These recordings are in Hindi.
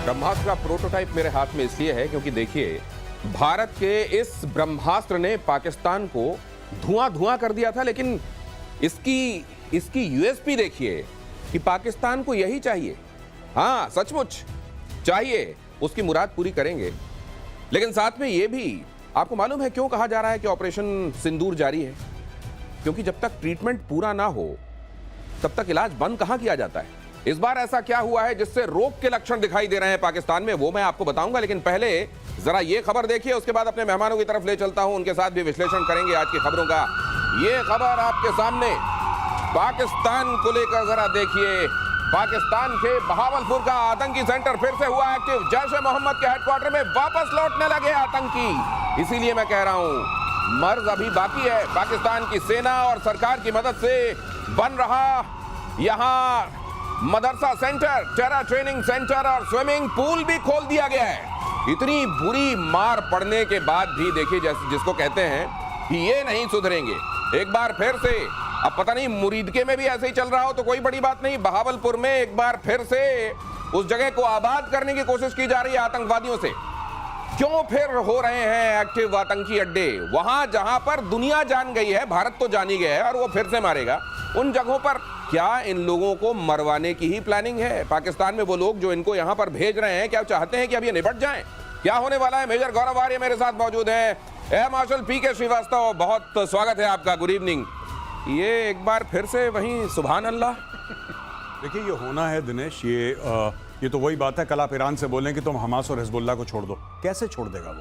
ब्रह्मास्त्र का प्रोटोटाइप मेरे हाथ में इसलिए है क्योंकि देखिए, भारत के इस ब्रह्मास्त्र ने पाकिस्तान को धुआं धुआं कर दिया था, लेकिन इसकी यूएसपी देखिए कि पाकिस्तान को यही चाहिए। हाँ, सचमुच चाहिए, उसकी मुराद पूरी करेंगे। लेकिन साथ में यह भी आपको मालूम है क्यों कहा जा रहा है कि ऑपरेशन सिंदूर जारी है? क्योंकि जब तक ट्रीटमेंट पूरा ना हो तब तक इलाज बंद कहां किया जाता है। इस बार ऐसा क्या हुआ है जिससे रोग के लक्षण दिखाई दे रहे हैं पाकिस्तान में, वो मैं आपको बताऊंगा। लेकिन पहले जरा ये खबर देखिए, उसके बाद अपने मेहमानों की तरफ ले चलता हूं, उनके साथ भी विश्लेषण करेंगे आज की खबरों का। ये खबर आपके सामने पाकिस्तान को लेकर जरा देखिए। पाकिस्तान के बहावलपुर का आतंकी सेंटर फिर से हुआ एक्टिव। जैश-ए-मोहम्मद के हेडक्वार्टर में वापस लौटने लगे आतंकी। इसीलिए मैं कह रहा हूं, मर्ज अभी बाकी है। पाकिस्तान की सेना और सरकार की मदद से बन रहा यहां मदरसा सेंटर, टेरा ट्रेनिंग सेंटर और स्विमिंग पूल भी खोल दिया गया है। इतनी बुरी मार पड़ने के बाद भी देखिए, जैसे जिसको कहते हैं कि ये नहीं सुधरेंगे। एक बार फिर से, अब पता नहीं मुरीदके में भी ऐसे ही चल रहा हो तो कोई बड़ी बात नहीं, बहावलपुर में एक बार फिर से उस जगह को आबाद करने की कोशिश की जा रही है आतंकवादियों से। क्यों फिर हो रहे हैं एक्टिव आतंकी अड्डे? वहां जहां पर दुनिया जान गई है, भारत तो जान ही गया है और वो फिर से मारेगा, उन जगहों पर क्या इन लोगों को मरवाने की ही प्लानिंग है? पाकिस्तान में वो लोग जो इनको यहां पर भेज रहे हैं, क्या चाहते हैं कि अब ये निपट जाएं? क्या होने वाला है? मेजर गौरव आर्य मेरे साथ मौजूद हैं। एयर मार्शल पीके श्रीवास्तव, बहुत स्वागत है आपका, गुड इवनिंग। ये एक बार फिर से वहीं सुभान अल्लाह। देखिए, ये होना है दिनेश, ये तो वही बात है, कल आप ईरान से बोलें कि तुम हमास और हिजबुल्लाह को छोड़ दो, कैसे छोड़ देगा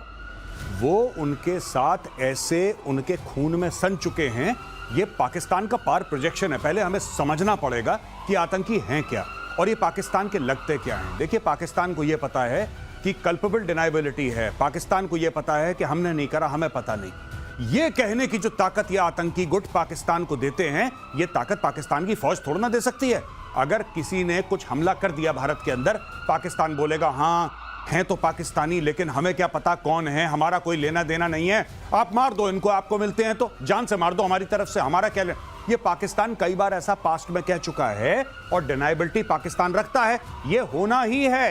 वो उनके साथ ऐसे उनके खून में सन चुके हैं। ये पाकिस्तान का पार प्रोजेक्शन है। पहले हमें समझना पड़ेगा कि आतंकी हैं क्या और ये पाकिस्तान के लगते क्या हैं। देखिए, पाकिस्तान को ये पता है कि कल्पेबल डिनाइबिलिटी है, पाकिस्तान को ये पता है कि हमने नहीं करा, हमें पता नहीं। ये कहने की जो ताकत ये आतंकी गुट पाकिस्तान को देते हैं, ये ताकत पाकिस्तान की फौज थोड़ा ना दे सकती है। अगर किसी ने कुछ हमला कर दिया भारत के अंदर, पाकिस्तान बोलेगा हाँ हैं तो पाकिस्तानी, लेकिन हमें क्या पता कौन है, हमारा कोई लेना देना नहीं है, आप मार दो इनको, आपको मिलते हैं तो जान से मार दो, हमारी तरफ से हमारा क्या ये पाकिस्तान कई बार ऐसा पास्ट में कह चुका है और डिनाइबिलिटी पाकिस्तान रखता है। ये होना ही है,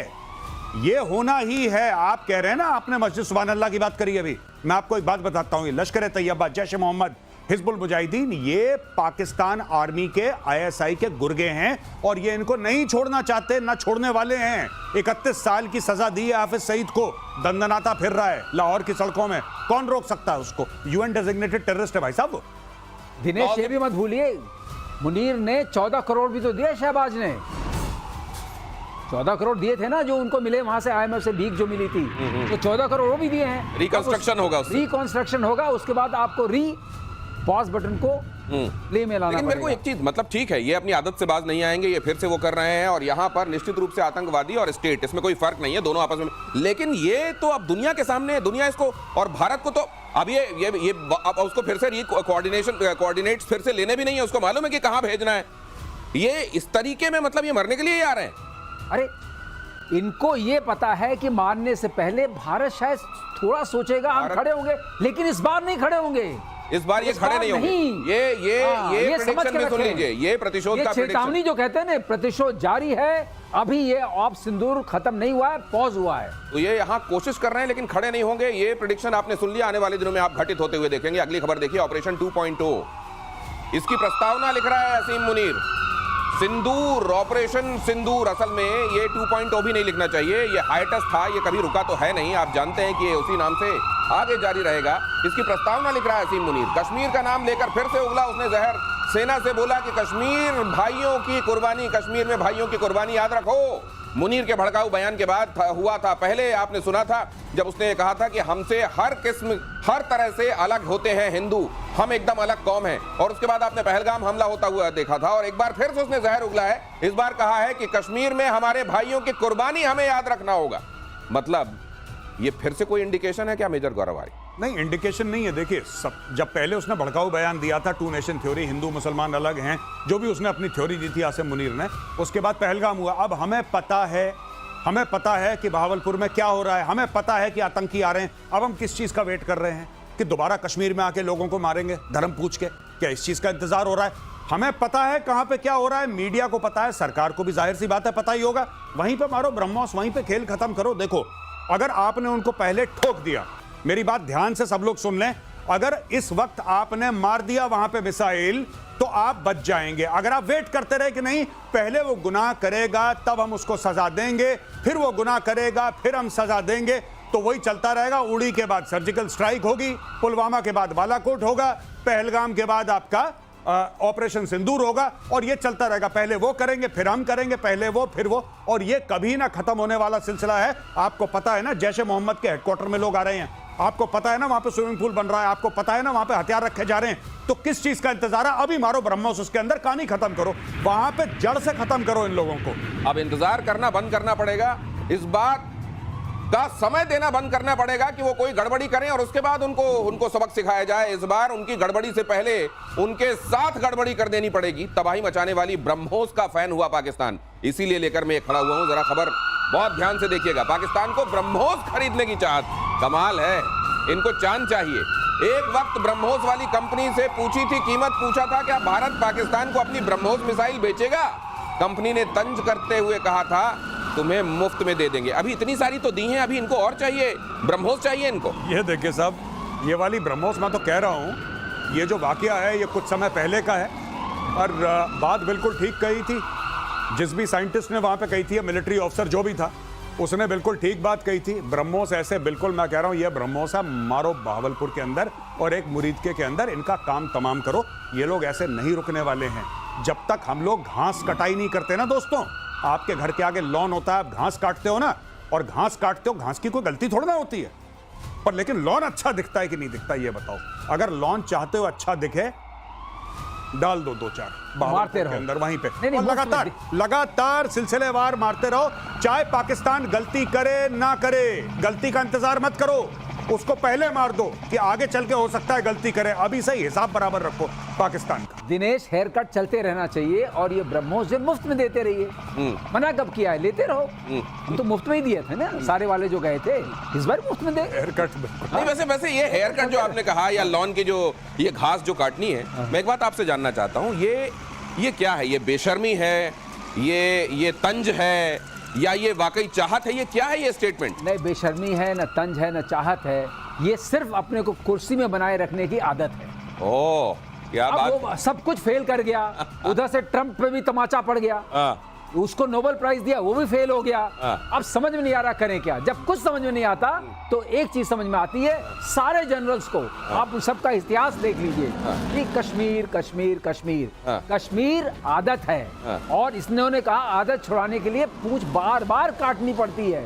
ये होना ही है। आप कह रहे हैं ना, आपने मस्जिद सुभान अल्लाह की बात करी अभी, मैं आपको एक बात बताता हूं, लश्कर-ए-तैयबा, जैश-ए-मोहम्मद, हिजबुल मुजाहिदीन, ये पाकिस्तान आर्मी के आईएसआई के गुर्गे हैं और ये इनको नहीं छोड़ना चाहते, ना छोड़ने वाले हैं। 31 साल की सजा दी है हाफिज सईद को, दंदनाता फिर रहा है लाहौर की सड़कों में, कौन रोक सकता है उसको? यूएन डेजिग्नेटेड टेररिस्ट है भाई साहब। दिनेश, ये भी मत भूलिए, मुनीर ने 14 करोड़ भी तो दिए, शहबाज ने 14 करोड़ दिए थे ना, जो उनको मिले वहां से, आईएमएफ से भीख जो मिली थी, तो 14 करोड़ वो भी दिए हैं। रिकंस्ट्रक्शन होगा, रिकंस्ट्रक्शन होगा, उसके बाद आपको पॉज बटन को प्ले में लाना। लेकिन मेरे को एक चीज, मतलब ठीक है, ये अपनी आदत से बाज नहीं आएंगे, ये फिर से वो कर रहे हैं और यहाँ पर निश्चित रूप से आतंकवादी और स्टेट, इसमें कोई फर्क नहीं है, दोनों आपस में। लेकिन ये तो अब दुनिया के सामने है, दुनिया इसको, और भारत को तो अब ये अब उसको फिर से कोऑर्डिनेट्स फिर से लेने भी नहीं है, उसको मालूम है कि कहाँ भेजना है। ये इस तरीके में, मतलब ये मरने के लिए आ रहे हैं। अरे इनको ये पता है कि मारने से पहले भारत शायद थोड़ा सोचेगा, हम खड़े होंगे, लेकिन इस बार नहीं खड़े होंगे। इस बार ये खड़े नहीं होंगे। ये प्रेडिक्शन में सुन लीजिए, ये प्रतिशोध का चेतावनी जो कहते हैं ना, प्रतिशोध जारी है। अभी ये ऑप सिंदूर खत्म नहीं हुआ है, पॉज हुआ है। तो ये यहाँ कोशिश कर रहे हैं लेकिन खड़े नहीं होंगे। ये प्रेडिक्शन आपने सुन लिया, आने वाले दिनों में आप घटित होते हुए देखेंगे। अगली खबर देखिए, ऑपरेशन 2.0, इसकी प्रस्तावना लिख रहा है असीम मुनीर। सिंदूर, ऑपरेशन सिंदूर, असल में ये 2.0 भी नहीं लिखना चाहिए, ये हाइटस था, ये कभी रुका तो है नहीं। आप जानते हैं कि ये उसी नाम से आगे जारी रहेगा। इसकी प्रस्तावना लिख रहा है असीम मुनीर। कश्मीर का नाम लेकर फिर से उगला उसने जहर। सेना से बोला कि कश्मीर भाइयों की कुर्बानी, कश्मीर में भाइयों की कुर्बानी याद रखो। मुनीर के भड़काऊ बयान के बाद हुआ था, पहले आपने सुना था जब उसने कहा था कि हमसे हर किस्म, हर तरह से अलग होते हैं हिंदू, हम एकदम अलग कौम हैं। और उसके बाद आपने पहलगाम हमला होता हुआ देखा था और एक बार फिर से उसने जहर उगला है। इस बार कहा है कि कश्मीर में हमारे भाइयों की कुर्बानी हमें याद रखना होगा। मतलब ये फिर से कोई इंडिकेशन है क्या मेजर गौरव आर्य? नहीं, इंडिकेशन नहीं है। देखिए, जब पहले उसने भड़काऊ बयान दिया था, 2 नेशन थ्योरी, हिंदू मुसलमान अलग हैं, जो भी उसने अपनी थ्योरी दी थी आसिम मुनीर ने, उसके बाद पहलगाम हुआ। अब हमें पता है कि बहावलपुर में क्या हो रहा है, हमें पता है कि आतंकी आ रहे हैं। अब हम किस चीज का वेट कर रहे हैं कि दोबारा कश्मीर में आके लोगों को मारेंगे धर्म पूछ के? क्या इस चीज का इंतजार हो रहा है? हमें पता है कहां पे क्या हो रहा है, मीडिया को पता है, सरकार को भी जाहिर सी बात है पता ही होगा। वहीं पे मारो ब्रह्मोस, वहीं पे खेल खत्म करो। देखो, अगर आपने उनको पहले ठोक दिया, मेरी बात ध्यान से सब लोग सुन लें, अगर इस वक्त आपने मार दिया वहां पे मिसाइल तो आप बच जाएंगे। अगर आप वेट करते रहे कि नहीं पहले वो गुनाह करेगा तब हम उसको सजा देंगे, फिर वो गुनाह करेगा फिर हम सजा देंगे, तो वही चलता रहेगा। उड़ी के बाद सर्जिकल स्ट्राइक होगी, पुलवामा के बाद बालाकोट होगा, पहलगाम के बाद आपका ऑपरेशन सिंदूर होगा, और ये चलता रहेगा। पहले वो करेंगे फिर हम करेंगे, पहले वो फिर वो, और ये कभी ना खत्म होने वाला सिलसिला है। आपको पता है ना जैश ए मोहम्मद के हेडक्वार्टर में लोग आ रहे हैं, आपको पता है ना वहां पे स्विमिंग पूल बन रहा है, आपको पता है ना वहां पे हथियार रखे जा रहे हैं, तो किस चीज का इंतजार है? अभी मारो ब्रह्मोस, उसके अंदर कहानी खत्म करो, वहां पे जड़ से खत्म करो इन लोगों को। अब इंतजार करना बंद करना पड़ेगा, इस बात का समय देना बंद करना पड़ेगा कि वो कोई गड़बड़ी करें और उसके बाद उनको सबक सिखाया जाए। इस बार उनकी गड़बड़ी से पहले उनके साथ गड़बड़ी कर देनी पड़ेगी। तबाही मचाने वाली ब्रह्मोस का फैन हुआ पाकिस्तान, इसीलिए लेकर मैं खड़ा हुआ हूं। जरा खबर बहुत ध्यान से देखिएगा। पाकिस्तान को ब्रह्मोस खरीदने की चाहत, कमाल है, इनको चांद चाहिए। एक वक्त ब्रह्मोस वाली कंपनी से पूछी थी कीमत, पूछा था क्या भारत पाकिस्तान को अपनी ब्रह्मोस मिसाइल बेचेगा? कंपनी ने तंज करते हुए कहा था तुम्हें मुफ्त में दे देंगे। अभी इतनी सारी तो दी हैं, अभी इनको और चाहिए, ब्रह्मोस चाहिए इनको। ये देखिए साहब, ये वाली ब्रह्मोस, मैं तो कह रहा हूं ये जो वाकया है ये कुछ समय पहले का है, और बात बिल्कुल ठीक कही थी जिस भी साइंटिस्ट ने वहां पे कही थी, मिलिट्री ऑफिसर जो भी था उसने बिल्कुल ठीक बात कही थी। ब्रह्मोस ऐसे बिल्कुल, मैं कह रहा हूं ये ब्रह्मोस है, मारो बहावलपुर के अंदर और एक मुरीदके के अंदर, इनका काम तमाम करो। ये लोग ऐसे नहीं रुकने वाले हैं जब तक हम लोग घास कटाई नहीं करते ना। दोस्तों, आपके घर के आगे लॉन होता है, आप घास काटते हो ना, और घास काटते हो, घास की कोई गलती थोड़ा ना होती है, पर लेकिन लॉन अच्छा दिखता है कि नहीं दिखता ये बताओ। अगर लॉन चाहते हो अच्छा दिखे, डाल दो 2-4 मारते रहो अंदर वहीं पे, नहीं, और लगातार सिलसिलेवार मारते रहो। चाहे पाकिस्तान गलती करे ना करे, गलती का इंतजार मत करो, उसको पहले मार दो कि आगे चल के हो सकता है गलती करे। अभी सही हिसाब बराबर रखो पाकिस्तान का। दिनेश, हेयर कट चलते रहना चाहिए और ये ब्रह्मोस जो मुफ्त में देते रहिए। मना कब किया है? लेते रहो। हम तो मुफ्त में ही दिए थे ना, सारे वाले जो गए थे, इस बार मुफ्त में दे। हेयर कट नहीं, वैसे ये हेयर कट जो आपने कहा या लॉन की जो ये घास जो काटनी है, मैं एक बात आपसे जानना चाहता हूँ, ये क्या है? ये बेशर्मी है, ये तंज है, या ये वाकई चाहत है? ये क्या है ये स्टेटमेंट? नहीं, बेशर्मी है, न तंज है, न चाहत है, ये सिर्फ अपने को कुर्सी में बनाए रखने की आदत है। ओह, क्या अब बात। वो सब कुछ फेल कर गया, उधर से ट्रंप पे भी तमाचा पड़ गया, उसको नोबेल प्राइज दिया, वो भी फेल हो गया। अब समझ में नहीं आ रहा करें क्या। जब कुछ समझ में नहीं आता तो एक चीज समझ में आती है, सारे जनरल्स को आप सबका इतिहास देख लीजिए कि कश्मीर कश्मीर कश्मीर कश्मीर आदत है, और इन्होंने कहा आदत छुड़ाने के लिए पूंछ बार बार काटनी पड़ती है।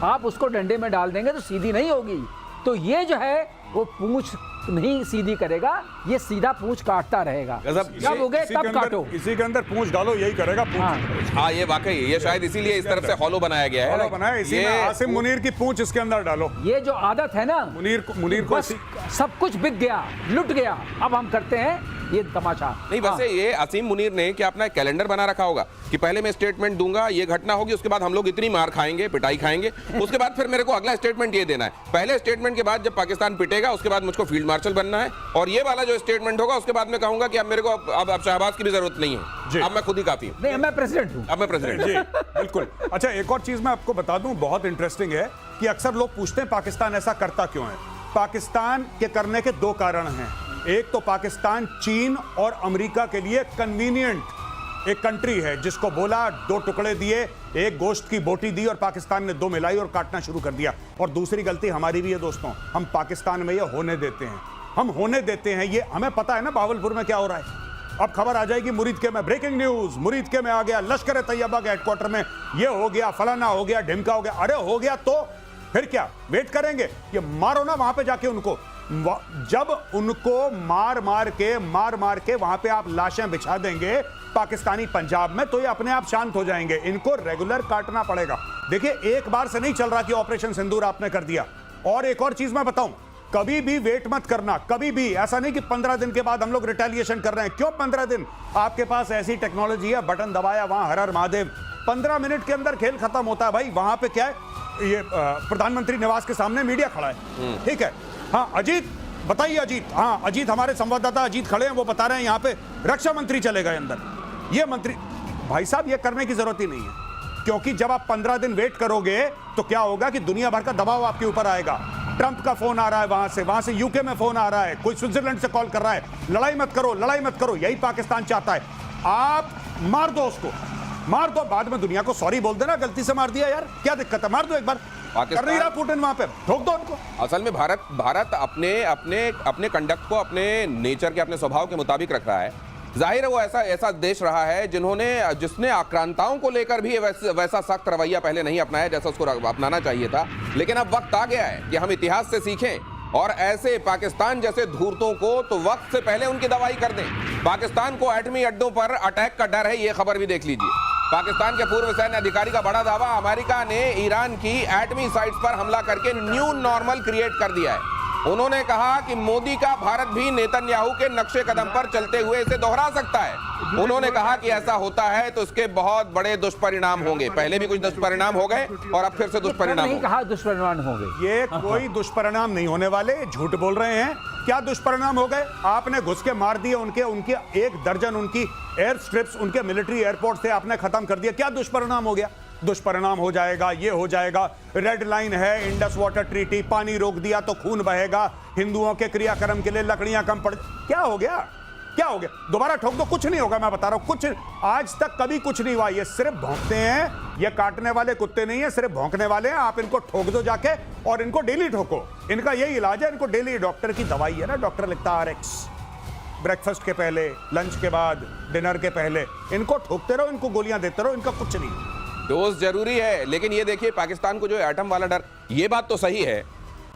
आप उसको डंडे में डाल देंगे तो सीधी नहीं होगी, तो ये जो है वो पूंछ नहीं सीधी करेगा, ये सीधा पूंछ काटता रहेगा। जब हो गए तब काटो, इसी के अंदर पूंछ डालो, यही करेगा पूंछ। हाँ, ये वाकई, ये शायद इसीलिए इस तरफ से हॉलो बनाया गया है। हॉलो बनाया, इसी में आसिम मुनीर की पूंछ इसके अंदर डालो। ये जो आदत है ना, मुनीर को सब कुछ बिक गया, लुट गया, अब हम करते हैं ये तमाशा। नहीं, वैसे ये असीम मुनीर ने क्या अपना कैलेंडर बना रखा होगा कि पहले मैं स्टेटमेंट दूंगा, ये घटना होगी, उसके बाद हम लोग इतनी मार खाएंगे, पिटाई खाएंगे, उसके बाद फिर मेरे को अगला स्टेटमेंट ये देना है। पहले स्टेटमेंट के बाद जब पाकिस्तान पिटेगा उसके बाद मुझको फील्ड मार्शल बनना है, और ये वाला जो स्टेटमेंट होगा उसके बाद मैं कहूंगा कि अब मेरे को अब शहबाज की भी जरूरत नहीं है, अब मैं खुद ही काफी हूं। नहीं, मैं प्रेसिडेंट हूं। अब मैं प्रेसिडेंट। जी बिल्कुल। अच्छा, एक और चीज मैं आपको बता दूं, बहुत इंटरेस्टिंग है कि अक्सर लोग पूछते हैं पाकिस्तान ऐसा करता क्यों है। पाकिस्तान के करने के 2 कारण हैं। एक तो पाकिस्तान चीन और अमेरिका के लिए कन्वीनियंट एक कंट्री है, जिसको बोला 2 टुकड़े दिए, एक गोश्त की बोटी दी और पाकिस्तान ने 2 मिलाई और काटना शुरू कर दिया। और दूसरी गलती हमारी भी है दोस्तों, हम पाकिस्तान में ये होने देते हैं, हम होने देते हैं। ये हमें पता है ना बहावलपुर में क्या हो रहा है। अब खबर आ जाएगी मुरीदके में, ब्रेकिंग न्यूज, मुरीदके में आ गया, लश्कर तैयबा के हेडक्वार्टर में ये हो गया, फलाना हो गया, ढिमका हो गया। अरे हो गया तो फिर क्या वेट करेंगे? ये मारो ना वहां पे जाके उनको। जब उनको मार मार के वहां पे आप लाशें बिछा देंगे पाकिस्तानी पंजाब में, तो ये अपने आप शांत हो जाएंगे। इनको रेगुलर काटना पड़ेगा। देखिए, एक बार से नहीं चल रहा कि ऑपरेशन सिंदूर आपने कर दिया। और एक और चीज मैं बताऊं, कभी भी वेट मत करना, कभी भी ऐसा नहीं कि 15 दिन के बाद हम लोग रिटेलिएशन कर रहे हैं। क्यों 15 दिन? आपके पास ऐसी टेक्नोलॉजी है, बटन दबाया वहां हर हर महादेव, 15 मिनट के अंदर खेल खत्म होता है भाई। वहां पे क्या है, ये प्रधानमंत्री निवास के सामने मीडिया खड़ा है, ठीक है। हाँ, अजीत बताइए अजीत। हाँ, अजीत, हमारे संवाददाता अजीत खड़े हैं, वो बता रहे हैं यहाँ पे रक्षा मंत्री चले गए अंदर। ये मंत्री, भाई साहब, ये करने की जरूरत ही नहीं है, क्योंकि जब आप 15 दिन वेट करोगे तो क्या होगा कि दुनिया भर का दबाव आपके ऊपर आएगा। ट्रंप का फोन आ रहा है वहां से यूके में फोन आ रहा है, कोई स्विट्जरलैंड से कॉल कर रहा है, लड़ाई मत करो, लड़ाई मत करो। यही पाकिस्तान चाहता है। आप मार दो उसको, मार दो, बाद में दुनिया को सॉरी बोल देना, गलती से मार दिया यार, क्या दिक्कत है, मार दो एक बार। कर नहीं रहा पुतिन वहां पे, ठोक दो उनको। असल में भारत अपने कंडक्ट को अपने नेचर के, अपने स्वभाव के मुताबिक रख रहा है। जाहिर है वो ऐसा देश रहा है जिसने आक्रांताओं को लेकर भी वैसा सख्त रवैया पहले नहीं अपनाया जैसा उसको अपनाना चाहिए था। लेकिन अब वक्त आ गया है कि हम इतिहास से सीखें और ऐसे पाकिस्तान जैसे धूर्तों को तो वक्त से पहले उनकी दवाई कर दें। पाकिस्तान को एटमी अड्डों पर अटैक का डर है, ये खबर भी देख लीजिए। पाकिस्तान के पूर्व सैन्य अधिकारी का बड़ा दावा, अमेरिका ने ईरान की एटमी साइट्स पर हमला करके न्यू नॉर्मल क्रिएट कर दिया है। उन्होंने कहा कि मोदी का भारत भी नेतन्याहू के नक्शे कदम पर चलते हुए इसे दोहरा सकता है। उन्होंने कहा कि ऐसा होता है तो इसके बहुत बड़े दुष्परिणाम होंगे। पहले भी कुछ दुष्परिणाम हो गए और अब फिर से दुष्परिणाम नहीं कहा दुष्परिणाम होंगे, ये कोई दुष्परिणाम नहीं होने वाले, झूठ बोल रहे हैं। क्या दुष्परिणाम हो गए? आपने घुस के मार दिए उनके 1 दर्जन उनकी एयर स्ट्रिप्स, उनके मिलिट्री एयरपोर्ट से आपने खत्म कर दिया। क्या दुष्परिणाम हो गया? दुष्परिणाम हो जाएगा, ये हो जाएगा। रेड लाइन है, इंडस वाटर ट्रीटी, पानी रोक दिया तो खून बहेगा, हिंदुओं के क्रियाक्रम के लिए लकड़ियां कम पड़, क्या हो गया? क्या हो गया? दोबारा ठोक दो, कुछ नहीं होगा, मैं बता रहा हूं, कुछ आज तक कभी कुछ नहीं हुआ। ये सिर्फ भौंकते हैं, ये काटने वाले कुत्ते नहीं है, सिर्फ भौंकने वाले हैं। आप इनको ठोक दो जाके और इनको डेली ठोको, इनका यही इलाज है। इनको डेली, डॉक्टर की दवाई है ना, डॉक्टर लिखता है RX, ब्रेकफास्ट के पहले, लंच के बाद, डिनर के पहले, इनको ठोकते रहो, इनको गोलियां देते रहो, इनका कुछ नहीं। डोज जरूरी है, लेकिन ये देखिए पाकिस्तान को जो एटम वाला डर, ये बात तो सही है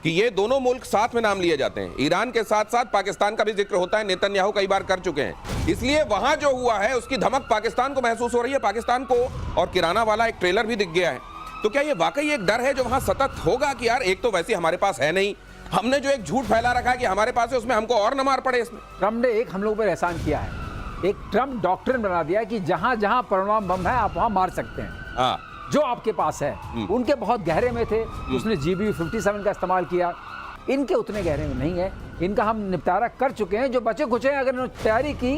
कि ये दोनों मुल्क साथ में नाम लिए जाते हैं। ईरान के साथ साथ पाकिस्तान का भी जिक्र होता है, नेतन्याहू कई बार कर चुके हैं। इसलिए वहां जो हुआ है उसकी धमक पाकिस्तान को महसूस हो रही है, पाकिस्तान को। और किराना वाला एक ट्रेलर भी दिख गया है। तो क्या ये वाकई एक डर है जो वहां सतत होगा कि यार एक तो वैसे हमारे पास है नहीं, हमने जो एक झूठ फैला रखा है कि हमारे पास है, उसमें हमको और न मार पड़े। इसमें ट्रम्प ने एक हम लोगों पर एहसान किया है, एक ट्रम्प डॉक्ट्रिन बना दिया कि जहां जहां परमाणु बम है आप वहां मार सकते हैं। हाँ, जो आपके पास है, उनके बहुत गहरे में थे, उसने GBU-57 का इस्तेमाल किया। इनके उतने गहरे में नहीं है, इनका हम निपटारा कर चुके हैं। जो बचे कुछ हैं, अगर उन्होंने तैयारी की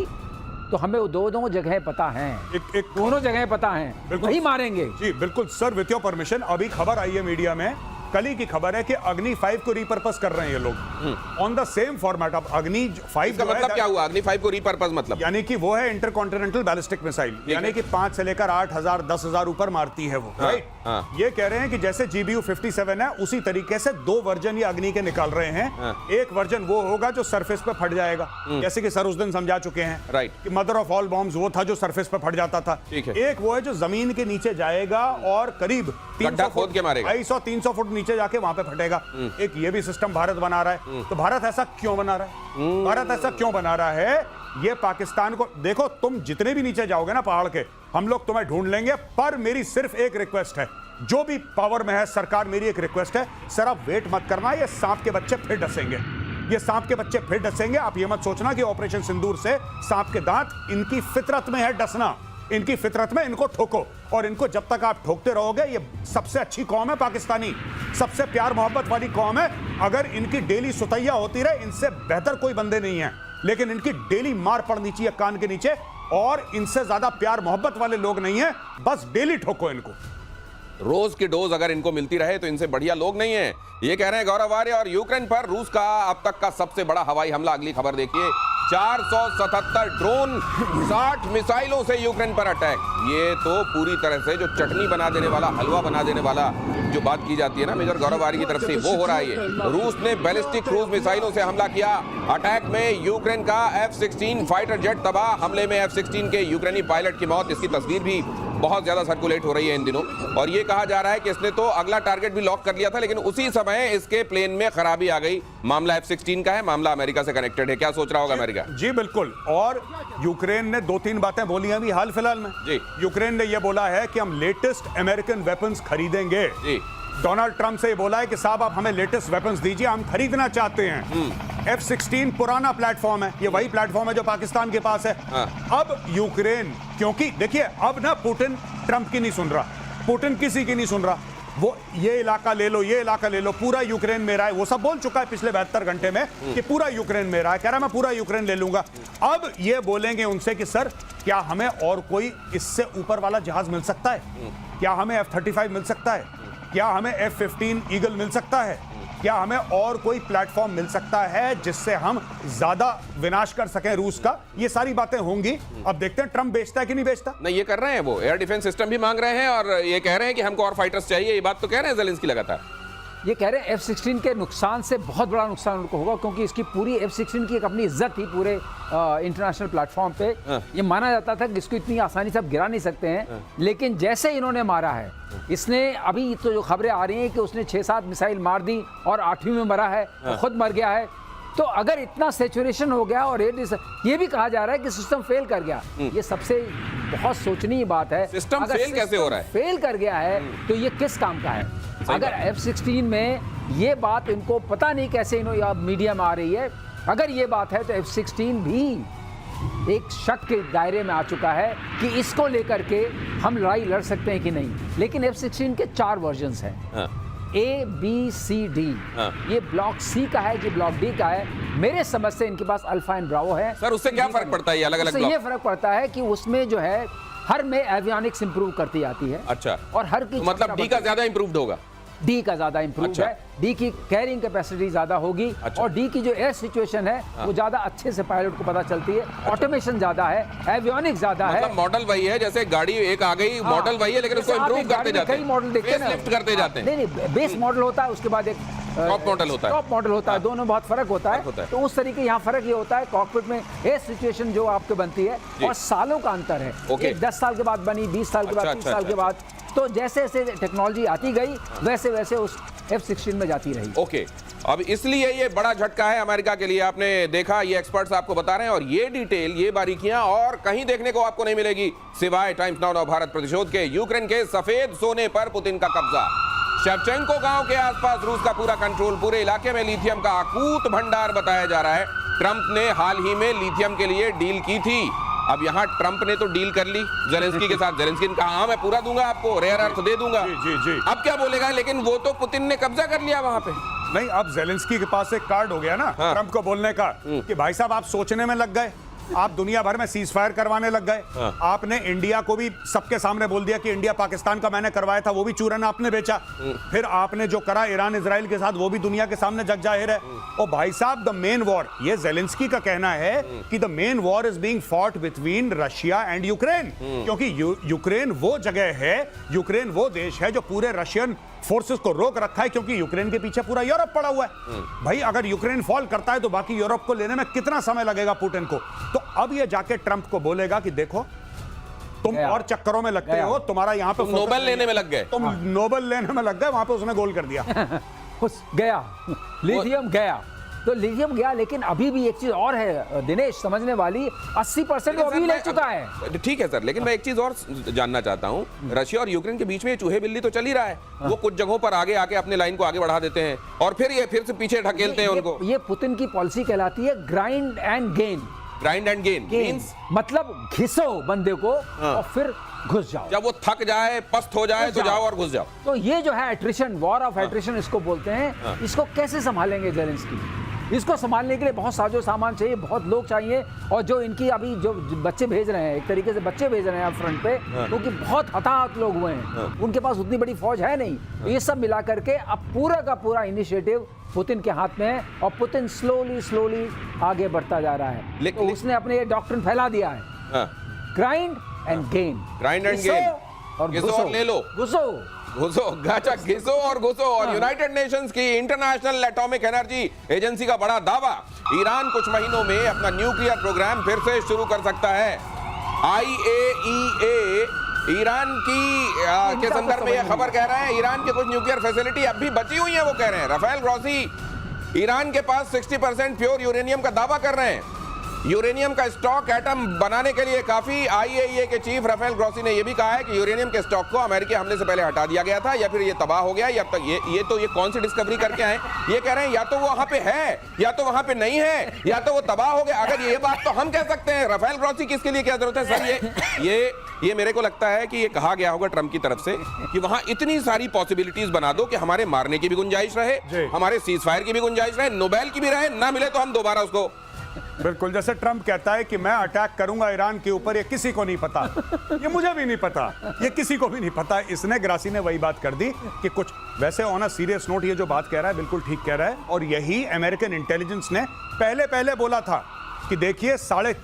तो हमें वो दोनों जगह पता हैं, दोनों जगह पता हैं, वही मारेंगे। जी बिल्कुल सर, विथ योर परमिशन, अभी खबर आई है मीडिया में, कल ही की खबर है कि अग्नि 5 को रिपर्पस कर रहे हैं ये लोग ऑन द सेम फॉर्मेट। अब अग्नि 5 का मतलब क्या हुआ? अग्नि 5 को रिपर्पस मतलब यानी कि वो है इंटरकॉन्टिनेंटल बैलिस्टिक मिसाइल, यानी कि 5 से लेकर 8,000 10,000 ऊपर मारती है वो, राइट? ये कह रहे हैं कि जैसे GBU-57 है उसी तरीके से 2 वर्जन ये अग्नि के निकाल रहे हैं। एक वर्जन वो होगा जो सरफेस पे फट जाएगा, जैसे कि सर उस दिन समझा चुके हैं, राइट, कि मदर ऑफ ऑल बॉम्ब्स वो था जो सरफेस पे फट जाता था। एक वो है जो जमीन के नीचे जाएगा और करीब 250-300 फुट नीचे जाके वहां पे फटेगा। एक ये भी सिस्टम भारत बना रहा है। तो भारत ऐसा क्यों बना रहा है? भारत ऐसा क्यों बना रहा है? ये पाकिस्तान को देखो, तुम जितने भी नीचे जाओगे ना पहाड़ के, हम लोग तुम्हें ढूंढ लेंगे। पर मेरी सिर्फ एक रिक्वेस्ट है, जो भी पावर में है सरकार, मेरी एक रिक्वेस्ट है, सर आप वेट मत करना, ये सांप के बच्चे फिर डसेंगे, ये सांप के बच्चे फिर डसेंगे। आप ये मत सोचना कि ऑपरेशन सिंदूर से सांप के दांत, इनकी फितरत में है डसना, इनकी फितरत में, इनको ठोको। और इनको जब तक आप ठोकते रहोगे, ये सबसे अच्छी कौम है पाकिस्तानी, सबसे प्यार मोहब्बत वाली कौम है। अगर इनकी डेली सुतैया होती रहे, इनसे बेहतर कोई बंदे नहीं है, लेकिन इनकी डेली मार पड़नी चाहिए कान के नीचे, और इनसे ज्यादा प्यार मोहब्बत वाले लोग नहीं है। बस डेली ठोको इनको। रोज की डोज अगर इनको मिलती रहे तो इनसे बढ़िया लोग नहीं है, ये कह रहे हैं गौरव आर्य। और यूक्रेन पर रूस का अब तक का सबसे बड़ा हवाई हमला, अगली खबर देखिए, 477 ड्रोन, 60 मिसाइलों से यूक्रेन पर अटैक। ये तो पूरी तरह से जो चटनी बना देने वाला, हलवा बना देने वाला जो बात की जाती है ना मेजर गौरव आर्य की तरफ से, वो हो रहा है। ये रूस ने बैलिस्टिक क्रूज मिसाइलों से हमला किया। अटैक में यूक्रेन का F-16 फाइटर जेट तबाह, हमले में F-16 के यूक्रेनी पायलट की मौत। इसकी तस्वीर भी बहुत ज्यादा सर्कुलेट हो रही है इन दिनों, और ये कहा जा रहा है कि इसने तो अगला टारगेट भी लॉक कर लिया था, लेकिन उसी समय इसके प्लेन में खराबी आ गई। मामला F-16 का है, मामला अमेरिका से कनेक्टेड है। क्या सोच रहा होगा अमेरिका? जी बिल्कुल। और यूक्रेन ने 2-3 बातें बोली हैं अभी हाल फिलहाल में। जी, यूक्रेन ने यह बोला है कि हम लेटेस्ट अमेरिकन वेपन्स खरीदेंगे। जी, डोनाल्ड ट्रंप से बोला है कि साहब आप हमें लेटेस्ट वेपन्स दीजिए, हम खरीदना चाहते हैं। F-16 पुराना प्लेटफॉर्म है, ये वही प्लेटफॉर्म है जो पाकिस्तान के पास है। अब यूक्रेन, क्योंकि देखिए अब ना पुतिन ट्रंप की नहीं सुन रहा, पुतिन किसी की नहीं सुन रहा, वो ये इलाका ले लो, ये इलाका ले लो, पूरा यूक्रेन मेरा है, वो सब बोल चुका है पिछले 72 घंटे में कि पूरा यूक्रेन मेरा है, कह रहा है मैं पूरा यूक्रेन ले लूंगा। अब ये बोलेंगे उनसे कि सर क्या हमें और कोई इससे ऊपर वाला जहाज मिल सकता है, क्या हमें F-35 मिल सकता है, क्या हमें F-15 ईगल मिल सकता है, क्या हमें और कोई प्लेटफॉर्म मिल सकता है जिससे हम ज्यादा विनाश कर सकें रूस का। ये सारी बातें होंगी। अब देखते हैं ट्रंप बेचता है कि नहीं बेचता। नहीं, ये कर रहे हैं, वो एयर डिफेंस सिस्टम भी मांग रहे हैं और ये कह रहे हैं कि हमको और फाइटर्स चाहिए। ये बात तो कह रहे हैं ज़ेलेंस्की लगातार। ये कह रहे हैं F-16 के नुकसान से बहुत बड़ा नुकसान उनको होगा, क्योंकि इसकी पूरी F-16 की एक अपनी इज्जत थी पूरे इंटरनेशनल प्लेटफॉर्म पे। ये माना जाता था कि इसको इतनी आसानी से आप गिरा नहीं सकते हैं, लेकिन जैसे इन्होंने मारा है, इसने अभी तो जो खबरें आ रही हैं कि उसने 6-7 मिसाइल मार दी और 8वीं में मरा है, खुद मर गया है। तो अगर इतना सैचुरेशन हो गया और ये भी कहा जा रहा है कि सिस्टम फेल कर गया, ये सबसे बहुत सोचनीय बात है। सिस्टम फेल कैसे हो रहा है? फेल कर गया है तो ये किस काम का है? अगर F-16 में ये बात इनको पता नहीं कैसे इन्होंने मीडिया में आ रही है, अगर ये बात है तो F-16 भी एक शक के दायरे में आ चुका है कि इसको लेकर के हम लड़ाई लड़ सकते हैं कि नहीं। लेकिन F-16 के 4 वर्जन्स हैं, A, B, C, D। ये ब्लॉक C का है, ये ब्लॉक D का है। मेरे समझ से इनके पास अल्फा एंड ब्रावो है। सर उससे क्या फर्क पड़ता है ये अलग-अलग ब्लॉक? ये फर्क पड़ता है कि उसमें जो है हर में एवियोनिक्स इंप्रूव करती आती है। अच्छा, और हर की तो मतलब डी का ज्यादा इंप्रूव्ड होगा। डी का ज्यादा इंप्रूव अच्छा। है, डी की कैरिंग कैपेसिटी ज्यादा होगी। अच्छा। और डी की जो एयर सिचुएशन है वो ज्यादा अच्छे से पायलट को पता चलती है। ऑटोमेशन ज्यादा है, एवियोनिक्स ज्यादा है। मतलब मॉडल वही है, जैसे गाड़ी एक आ गई, मॉडल वही है, लेकिन उसको इंप्रूव करते जाते हैं, कई मॉडल देखते हैं ना, फेसलिफ्ट करते जाते हैं। नहीं, बेस मॉडल होता है, उसके बाद एक टॉप मॉडल होता है। टॉप मॉडल होता है, दोनों बहुत फर्क होता है। तो उस तरीके यहाँ फर्क ये होता है, कॉकपिट में एयर सिचुएशन जो आपके बनती है और सालों का अंतर है। एक 10 साल के बाद बनी, 20 साल के बाद, 30 साल के बाद। तो जैसे जैसे टेक्नोलॉजी आती गई वैसे वैसे उस F-16 में जाती रही। ओके, अब इसलिए ये बड़ा झटका है अमेरिका के लिए। आपने देखा, ये एक्सपर्ट्स आपको बता रहे हैं, और ये डिटेल, ये बारीकियां और कहीं देखने को आपको नहीं मिलेगी सिवाय टाइम्स नाउ भारत प्रतिशोध के। यूक्रेन के सफेद सोने पर पुतिन का कब्जा, शेवचेंको गांव के आसपास रूस का पूरा कंट्रोल, पूरे इलाके में लिथियम का अकूत भंडार बताया जा रहा है। ट्रंप ने हाल ही में लिथियम के लिए डील की थी। अब यहाँ ट्रंप ने तो डील कर ली ज़ेलेंस्की के साथ। ज़ेलेंस्की ने कहा हाँ मैं पूरा दूंगा आपको, रेयर अर्थ दे दूंगा। जी। अब क्या बोलेगा? लेकिन वो तो पुतिन ने कब्जा कर लिया वहां पे। नहीं, अब ज़ेलेंस्की के पास एक कार्ड हो गया ना ट्रंप को बोलने का कि भाई साहब आप सोचने में लग गए, आप दुनिया भर में सीज फायर करवाने लग गए। आपने इंडिया को भी सबके सामने बोल दिया कि इंडिया पाकिस्तान का मैंने करवाया था, वो भी चूरन आपने बेचा। फिर आपने जो करा ईरान इजराइल के साथ, वो भी दुनिया के सामने जग जाहिर है। और भाई साहब द मेन वॉर, ये ज़ेलेंस्की का कहना है कि the main war is being fought between Russia and Ukraine, क्योंकि यूक्रेन वो जगह है, यूक्रेन वो देश है जो पूरे रशियन फोर्सेस को रोक रखा है, क्योंकि यूक्रेन के पीछे पूरा यूरोप पड़ा हुआ है। भाई अगर यूक्रेन फॉल करता है तो बाकी यूरोप को लेने में कितना समय लगेगा पुतिन को। तो अब ये जाके ट्रंप को बोलेगा कि देखो तुम और चक्करों में लगते हो, तुम्हारा यहां पे नोबेल लेने में लग गए, तुम नोबेल लेने में लग गए। वहां पे उसने गोल कर दिया। गया लिथियम गया, तो लिथियम गया। लेकिन अभी भी एक चीज और है दिनेश समझने वाली, 80% वो अभी ले चुका है। ठीक है सर, लेकिन मैं एक चीज और जानना चाहता हूं। रशिया और यूक्रेन के बीच में चूहे बिल्ली तो चल ही रहा है। वो कुछ जगहों पर आगे आके अपने लाइन को आगे बढ़ा देते हैं और फिर ये फिर से पीछे ढकेलते हैं उनको। ये पुतिन की पॉलिसी कहलाती है grind and gain. Grind and gain means मतलब घिसो बंदे को और फिर घुस जाओ। जब वो थक जाए, पस्त हो जाए तो जाओ और घुस जाओ। तो ये जो है एट्रिशन, वॉर ऑफ एट्रिशन इसको बोलते हैं। इसको कैसे संभालेंगे ज़ेलेंस्की? इसको संभालने के लिए बहुत साजो सामान चाहिए, बहुत लोग चाहिए। और जो इनकी अभी जो बच्चे भेज रहे हैं, एक तरीके से बच्चे भेज रहे हैं आप फ्रंट पे, क्योंकि बहुत हताहत लोग हुए हैं, उनके पास उतनी बड़ी फौज है नहीं। तो ये सब मिला करके अब पूरा का पूरा इनिशिएटिव पुतिन के हाथ में है और पुतिन स्लोली आगे बढ़ता जा रहा है। तो उसने अपने ये डॉक्ट्रिन फैला दिया है, grind and gain, grind and gain, और घिसो और ले लो, घुसो गाचा घिसो और घुसो। और यूनाइटेड नेशंस की इंटरनेशनल एटॉमिक एनर्जी एजेंसी का बड़ा दावा, ईरान कुछ महीनों में अपना न्यूक्लियर प्रोग्राम फिर से शुरू कर सकता है। IAEA ईरान की के संदर्भ में यह खबर कह रहा है, ईरान के कुछ न्यूक्लियर फैसिलिटी अब भी बची हुई है। वो कह रहे हैं, राफेल ग्रॉसी ईरान के पास 60% प्योर यूरेनियम का दावा कर रहे हैं। यूरेनियम का स्टॉक एटम बनाने के लिए काफी। आईएईए के चीफ राफेल ग्रोसी ने यह भी कहा है कि यूरेनियम के स्टॉक को अमेरिकी हमले से पहले हटा दिया गया था या फिर ये तबाह हो गया, या तक ये कौन सी डिस्कवरी करके आए। ये कह रहे हैं या तो वो वहां पे है या तो वहां पे नहीं है या तो वो तबाह हो गया। अगर ये बात तो हम कह सकते हैं, राफेल ग्रोसी की इसके लिए क्या जरूरत है सर? ये मेरे को लगता है कि ये कहा गया होगा ट्रंप की तरफ से कि वहां इतनी सारी पॉसिबिलिटीज बना दो कि हमारे मारने की भी गुंजाइश रहे, हमारे सीज फायर की भी गुंजाइश रहे, नोबेल की भी रहे, ना मिले तो हम दोबारा उसको। बिल्कुल, जैसे ट्रंप कहता है कि मैं अटैक करूंगा ईरान के ऊपर, ये किसी को नहीं पता, ये मुझे भी नहीं पता, ये किसी को भी नहीं पता। इसने ग्रासी ने वही बात कर दी कि कुछ वैसे ऑन अ सीरियस नोट ये जो बात कह रहा है बिल्कुल ठीक कह रहा है, और यही अमेरिकन इंटेलिजेंस ने पहले बोला था कि देखिए 4.5